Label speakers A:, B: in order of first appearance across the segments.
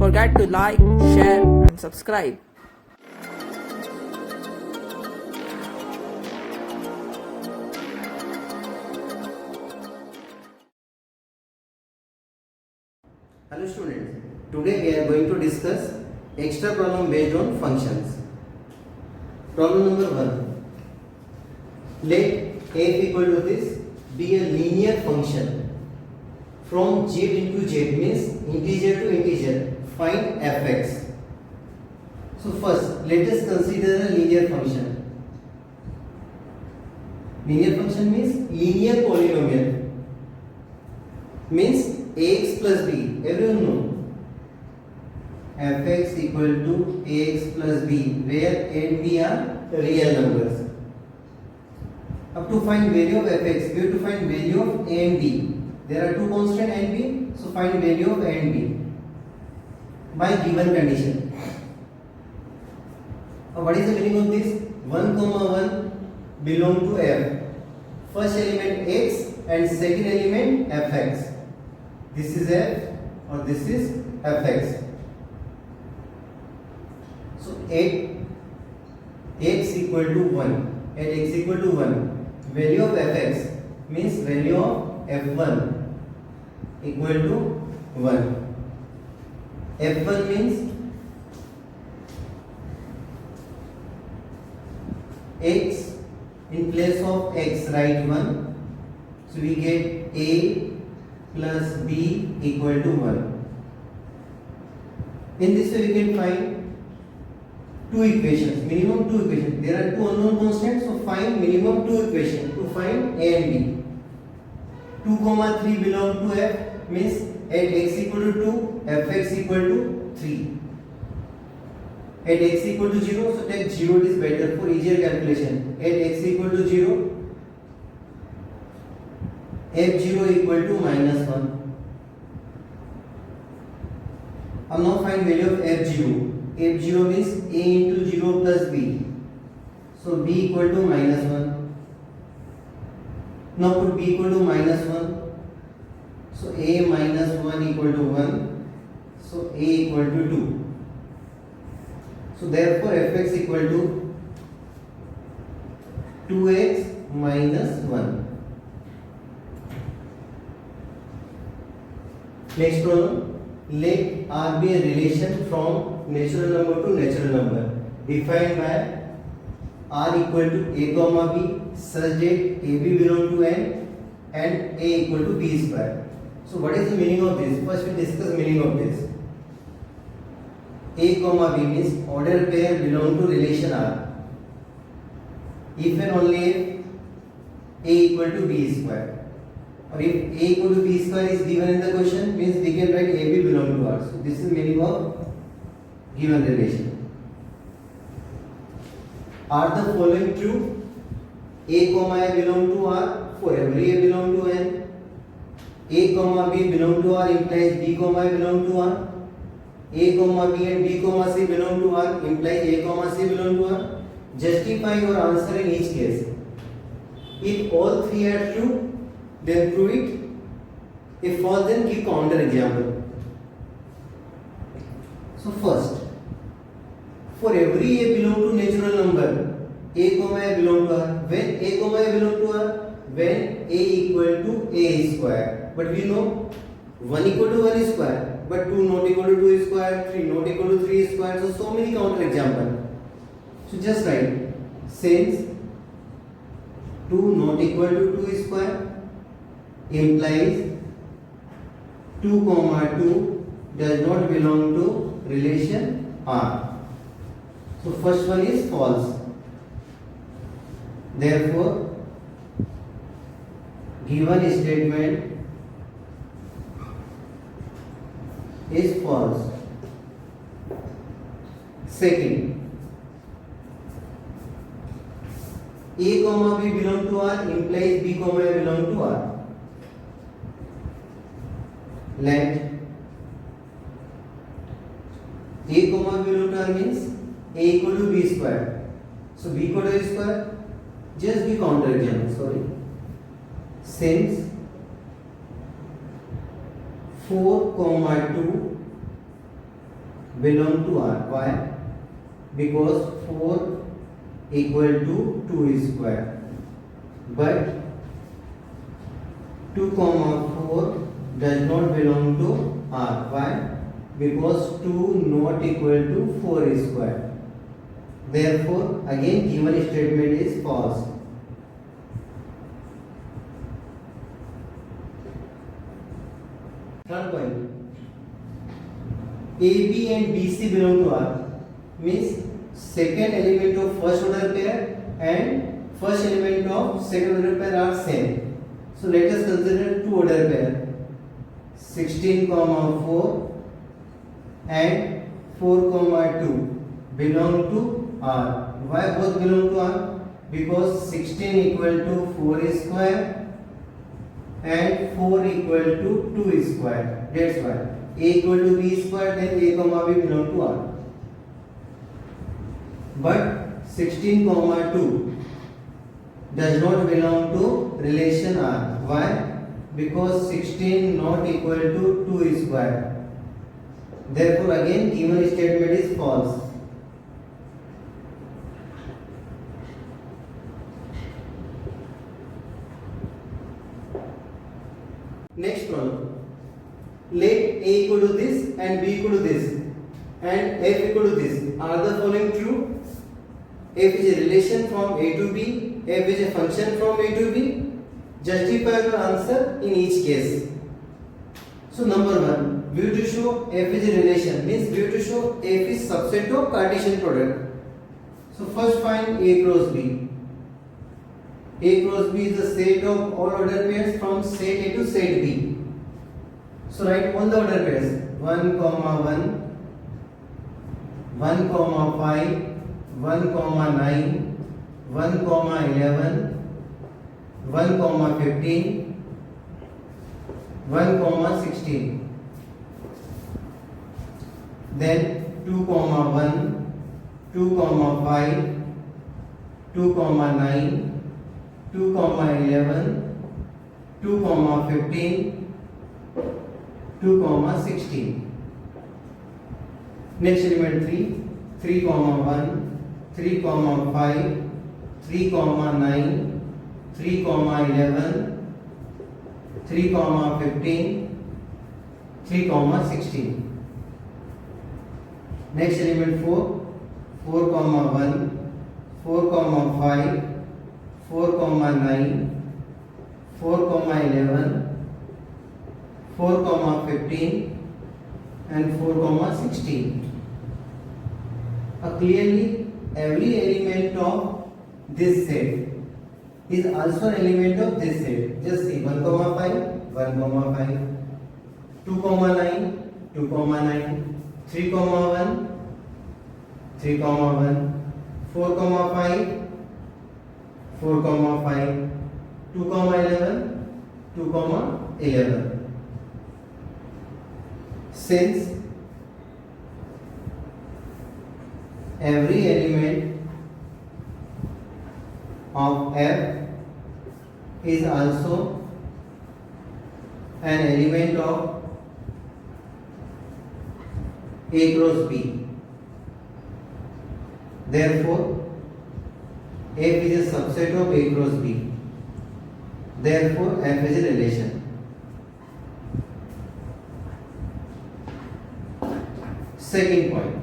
A: forget to like, share and subscribe.
B: Hello students, today we are going to discuss extra problem based on functions. Problem number 1. Let f equal to this be a linear function from z into z, means integer to integer. Find fx. So first let us consider a linear function. Linear function means linear polynomial, means ax plus b. Everyone know fx equal to ax plus b, where a and b are real numbers. Up to find value of fx, we have to find value of a and b. There are two constant a and b, so find value of a and b by given condition. What is the meaning of this? 1, 1 belong to f. First element x and second element fx. This is f or this is fx. So at x equal to 1, at x equal to 1, value of fx means value of f1 equal to 1. f1 means x, in place of x write 1, so we get a plus b equal to 1. In this way we can find two equations, minimum two equations. There are two unknown constants, so find minimum two equations to find a and b. 2, 3 belong to f, means at x equal to 2, fx equal to 3. At x equal to 0, so take 0, it is better for easier calculation. At x equal to 0, f0 equal to minus 1. Now find value of f0. f0 means a into 0 plus b. So b equal to minus 1. Now put b equal to minus 1. So a minus 1 equal to 1. So a equal to 2. So therefore fx equal to 2x minus 1. Next problem. Let R be a relation from natural number to natural number defined by R equal to a comma b such that ab belong to n and a equal to b square. So what is the meaning of this? First we discuss meaning of this. A comma b means ordered pair belong to relation R if and only if a equal to b square. Or if a equal to b square is given in the question, means we can write ab belong to R. So this is meaning of given relation. Are the following true? A comma a belong to R for every a belong to n. A comma b belong to R implies b comma a belong to R. A comma b and b comma c belong to R implies a comma c belong to R. Justify your answer in each case. If all three are true, then prove it. If false, then give counter example. So first, for every a belong to natural number, a comma a belong to R. When a comma a belong to R? When a equal to a square. But we know 1 equal to 1 square, but 2 not equal to 2 square, 3 not equal to 3 square. So many counter example. So just write, since 2 not equal to 2 square implies 2 comma 2 does not belong to relation R. So first one is false. Therefore, given statement is false. Second, a comma b belong to R implies b comma a belong to R. Let a comma b belong to R means a equal to b square. So b equal to a square, just be counter example. Sorry. Since 4 comma 2 belong to R. Why? Because 4 equal to 2 square. But 2 comma 4 does not belong to R. Why? Because 2 not equal to 4 square. Therefore, again given statement is false. Third point. AB and BC belong to R means second element of first order pair and first element of second order pair are same. So let us consider two order pair 16 comma 4 and 4 comma 2 belong to R. Why both belong to R? Because 16 equal to 4 square and 4 equal to 2 square. That's why A equal to B square, then A comma B belong to R. But 16 comma 2 does not belong to relation R. Why? Because 16 not equal to 2 square. Therefore, again given statement is false. Next problem. Let A equal to this and B equal to this and F equal to this. Are the following true? F is a relation from A to B. F is a function from A to B. Justify your answer in each case. So number one, we have to show F is a relation, means we have to show F is subset of Cartesian product. So first find A cross B. A cross B is the set of all order pairs from set A to set B. So write all the order pairs 1 comma 1, 1 comma 5, 1 comma 9, 1 comma 11, 1 comma 15, 1 comma 16. Then 2 comma 1, 2 comma 5, 2 comma 9, 2 comma 11, 2 comma 15, 2 comma 16. Next element 3, 3 comma 1, 3 comma 5, 3 comma 9, 3 comma 11, 3 comma 15, 3 comma 16. Next element 4, 4 comma 1, 4 comma 5, 4 comma 9, 4 comma 11, 4 comma 15 and 4 comma 16. Clearly every element of this set is also an element of this set. Just see 1 comma 5, 1 comma 5, 2 comma 9, 2 comma 9, 3 comma 1, 3 comma 1, 4 comma 5, 4 comma 5, 2 comma 11, 2 comma 11. Since every element of F is also an element of A cross B, therefore F is a subset of A cross B. Therefore, F is a relation. Second point.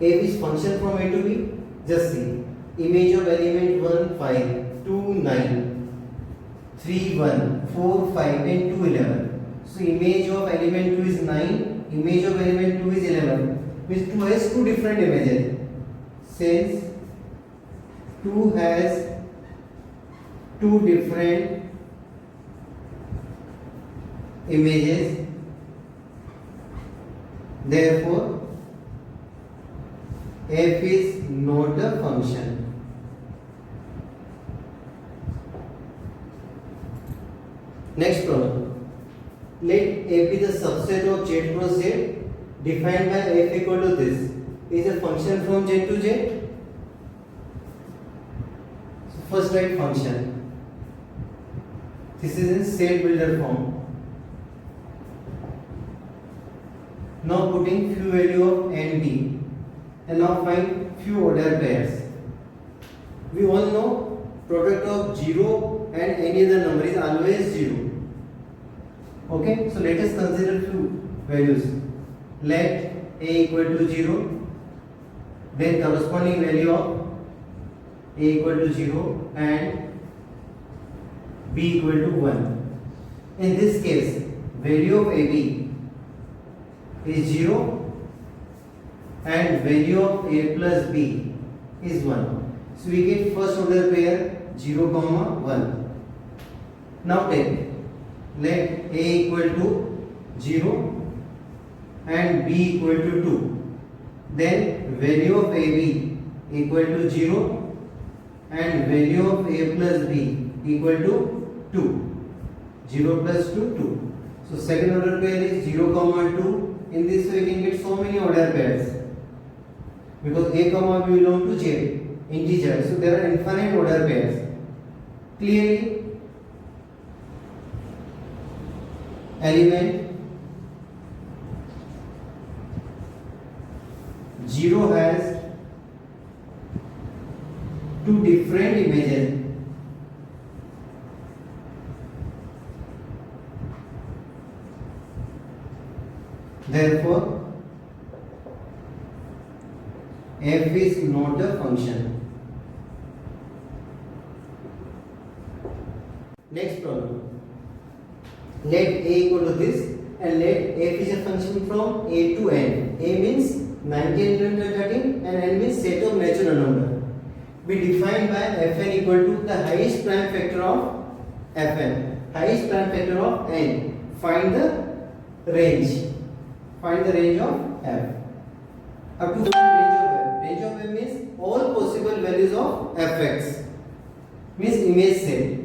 B: F is function from A to B. Just see. Image of element 1, 5, 2, 9, 3, 1, 4, 5 and 2, 11. So, image of element 2 is 9. Image of element 2 is 11. Means 2 has two different images. Since 2 has two different images, therefore F is not a function. Next problem. Let F be the subset of Z cross Z defined by F equal to this. Is a function from Z to Z. So first write function. This is in set builder form. Now putting few value of n b, and now find few order pairs. We all know product of 0 and any other number is always 0. Okay, so let us consider few values. Let a equal to 0, then corresponding value of a equal to 0 and b equal to 1. In this case, value of ab is 0 and value of a plus b is 1. So we get first order pair 0, 1. Now take let a equal to 0 and b equal to 2. Then value of ab equal to 0 and value of a plus b equal to 2. 0 plus 2, 2. So second order pair is 0, 2. In this way we can get so many order pairs. Because a, b belong to j, integer. So there are infinite order pairs. Clearly, element 0 has two different images. Therefore, f is not a function. Next problem. Let a equal to this and let f is a function from a to n. A means 19, 13 and n means set of natural number. Be defined by fn equal to the highest prime factor of fn. Highest prime factor of n. Find the range. Find the range of f. Up to find range of f. Range of f means all possible values of fx. Means image set.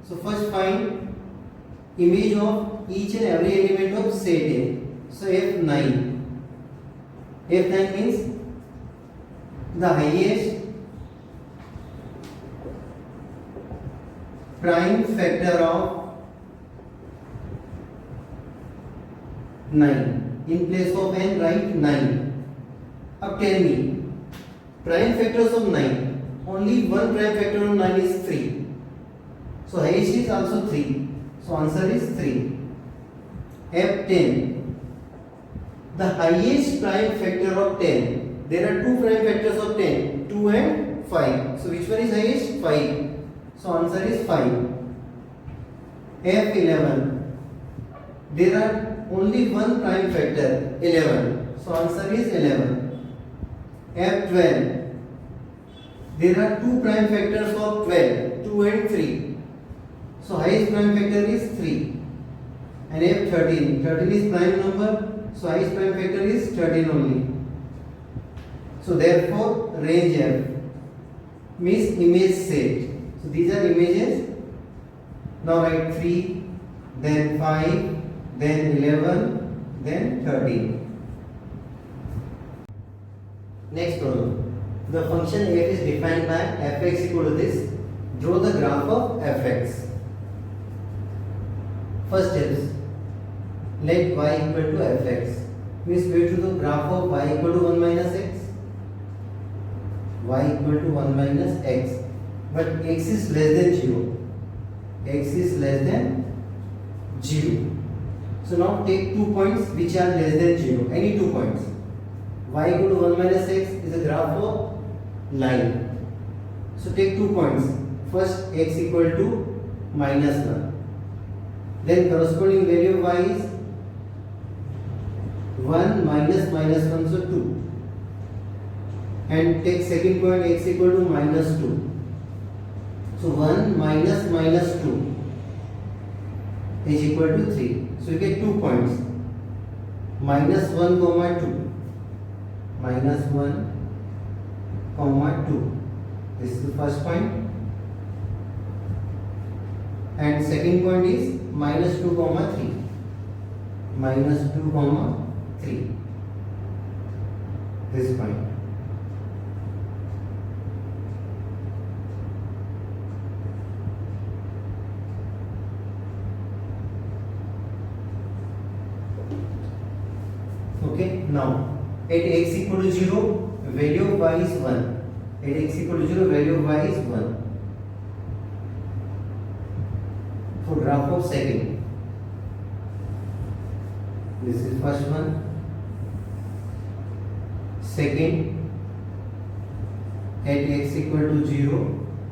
B: So first find image of each and every element of set A. So f9. f9 means the highest prime factor of 9. In place of n, write 9. अब tell me, prime factors of 9. Only one prime factor of 9 is 3. So highest is also 3. So answer is 3. F10. The highest prime factor of 10. There are two prime factors of 10, 2 and 5. So which one is highest? 5. So answer is 5. F11. There are only one prime factor, 11. So answer is 11. F12. There are two prime factors of 12, 2 and 3. So highest prime factor is 3. And F13. 13 is prime number. So highest prime factor is 13 only. So therefore range F means image set. So these are images. Now write 3, then 5, then 11, then 13. Next problem. The function f is defined by fx equal to this. Draw the graph of fx. First steps. Let y equal to fx. Means we have to do graph of y equal to 1 minus x. Y equal to 1 minus x. But x is less than 0. X is less than 0. So now take 2 points which are less than 0. Any 2 points. Y equal to 1 minus x is a graph of line. So take 2 points. First x equal to minus 1. Then corresponding value of y is 1 minus minus 1, so 2. And take second point x equal to minus 2. So 1 minus minus 2 is equal to 3. So you get 2 points. Minus 1 comma 2. Minus 1 comma 2. This is the first point. And second point is minus 2 comma 3. Minus 2 comma 3. This point. Okay. Now at x equal to 0, value of y is 1. At x equal to 0, value of y is 1. For graph of second, this is first one. Second, at x equal to 0,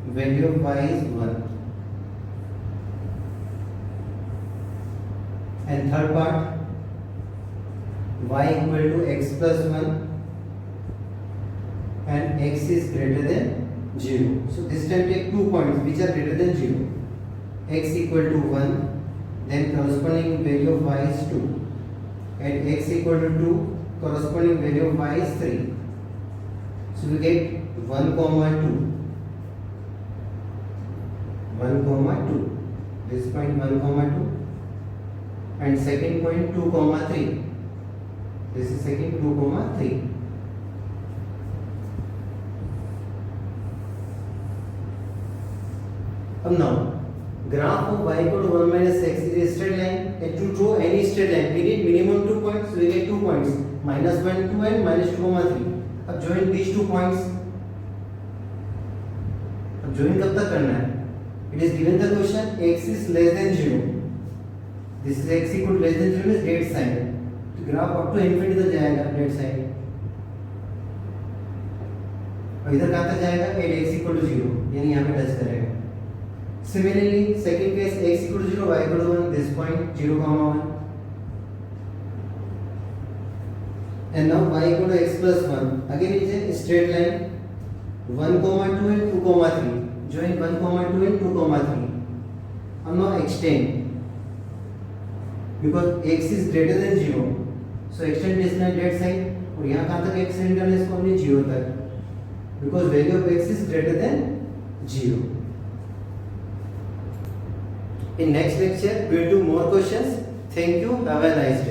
B: value of y is 1. And third part, y equal to x plus 1 and x is greater than 0. So this time take 2 points which are greater than 0. X equal to 1, then corresponding value of y is 2. At x equal to 2, corresponding value of y is 3. So we get 1 comma 2. 1 comma 2. This point 1 comma 2. And second point 2 comma 3. This is second 2 comma 3. Now graph of y equal to 1 minus x is a straight line, and to draw any straight line we need minimum 2 points, so we get 2 points, minus 1 2 and minus 2 comma 3. अब join these 2 points. अब join कब तक करना है? It is given the question x is less than 0. This is x equal to less than 0 is dead side. तो graph up to infinity तक जाएगा dead side, और इधर कहाँ तक जाएगा? एट x equal to 0, यानी यहाँ पे टच करेगा. Similarly, second case x equal to 0, y equal to 1, this point 0 comma 1. And now y equal to x plus 1. Again it is a straight line. 1 comma 2 and 2 comma 3. Join 1 comma 2 and 2 comma 3. Now extend. Because x is greater than 0. So extend this line that side. और यहाँ कहाँ तक extend करना है इसको हमने 0 तक. Because value of x is greater than 0. In next lecture, we will do more questions. Thank you. Have a nice day.